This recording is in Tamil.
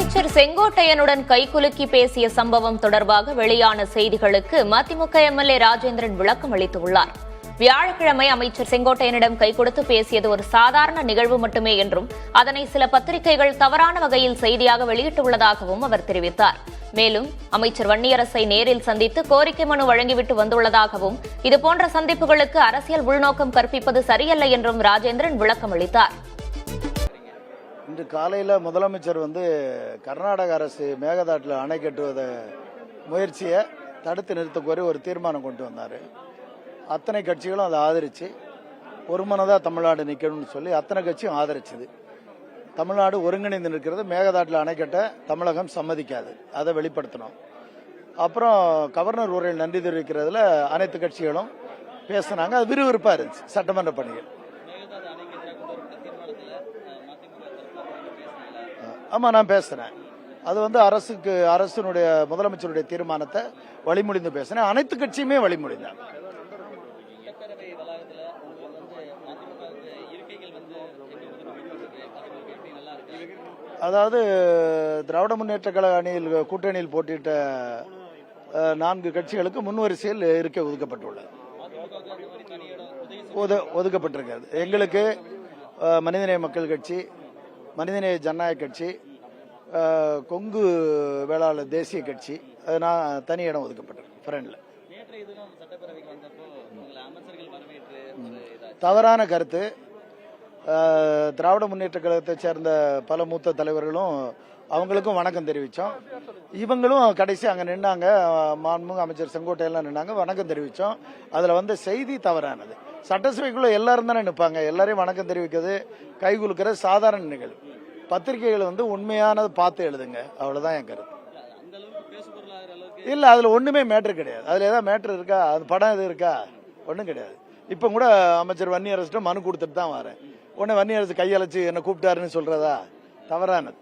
அமைச்சர் செங்கோட்டையனுடன் கைகுலுக்கி பேசிய சம்பவம் தொடர்பாக வெளியான செய்திகளுக்கு மதிமுக எம்எல்ஏ ராஜேந்திரன் விளக்கம் அளித்துள்ளார். வியாழக்கிழமை அமைச்சர் செங்கோட்டையனிடம் கை கொடுத்து பேசியது ஒரு சாதாரண நிகழ்வு மட்டுமே என்றும் அதனை சில பத்திரிகைகள் தவறான வகையில் செய்தியாக வெளியிட்டுள்ளதாகவும் அவர் தெரிவித்தார். மேலும் அமைச்சர் வன்னியரசை நேரில் சந்தித்து கோரிக்கை மனு வழங்கிவிட்டு வந்துள்ளதாகவும் இதுபோன்ற சந்திப்புகளுக்கு அரசியல் உள்நோக்கம் கற்பிப்பது சரியல்ல என்றும் ராஜேந்திரன் விளக்கம் அளித்தார். இன்று காலையில் முதலமைச்சர் கர்நாடக அரசு மேகதாட்டில் அணை கட்டுவத முயற்சியை தடுத்து நிறுத்த கோரி ஒரு தீர்மானம் கொண்டு வந்தார். அத்தனை கட்சிகளும் அதை ஆதரித்து ஒருமனதாக தமிழ்நாடு நிற்கணும்னு சொல்லி அத்தனை கட்சியும் ஆதரிச்சது. தமிழ்நாடு ஒருங்கிணைந்து நிற்கிறது. மேகதாட்டில் அணை கட்ட தமிழகம் சம்மதிக்காது. அதை வெளிப்படுத்தணும். அப்புறம் கவர்னர் உரையில் நன்றி தெரிவிக்கிறதுல அனைத்து கட்சிகளும் பேசினாங்க. அது விறுவிறுப்பாக இருந்துச்சு. சட்டமன்ற பணிகள் ஆமாம், நான் பேசுகிறேன். அது அரசினுடைய முதலமைச்சருடைய தீர்மானத்தை வழிமொழிந்து பேசினேன். அனைத்து கட்சியுமே வழிமொழிந்தாங்க. அதாவது திராவிட முன்னேற்ற கழக கூட்டணியில் போட்டியிட்ட 4 கட்சிகளுக்கு முன்வரிசையில் இருக்கை ஒதுக்கப்பட்டிருக்கிறது. எங்களுக்கு மனிதநேய மக்கள் கட்சி, மனிதநேய ஜனநாயக கட்சி, கொங்கு வேளாளர் தேசிய கட்சி, நான் தனி இடம் ஒதுக்கப்பட்டிருக்கேன். தவறான கருத்து. திராவிட முன்னேற்ற கழகத்தை சேர்ந்த பல மூத்த தலைவர்களும் அவங்களுக்கும் வணக்கம் தெரிவித்தோம். இவங்களும் கடைசி அங்கே நின்னாங்க. மாண்புமிகு அமைச்சர் செங்கோட்டையெல்லாம் நின்னாங்க, வணக்கம் தெரிவித்தோம். அதில் செய்தி தவறானது. சட்டசபைக்குள்ள எல்லாரும் தானே நிற்பாங்க. எல்லாரையும் வணக்கம் தெரிவிக்கிறது, கை குலுக்கிறது சாதாரண நிகழ்வு. பத்திரிகைகள் உண்மையானது பார்த்து எழுதுங்க, அவ்வளவுதான் என் கருத்து. இல்ல, அதுல ஒண்ணுமே மேட்ரு கிடையாது. அதுல ஏதாவது மேட்ரு இருக்கா? அது படம் எது இருக்கா? ஒண்ணும் கிடையாது. இப்ப கூட அமைச்சர் வன்னியரசு மனு கொடுத்துட்டு தான் வரேன். உடனே வன்னியரசு கையழைச்சு என்ன கூப்பிட்டாருன்னு சொல்றதா? தவறானது.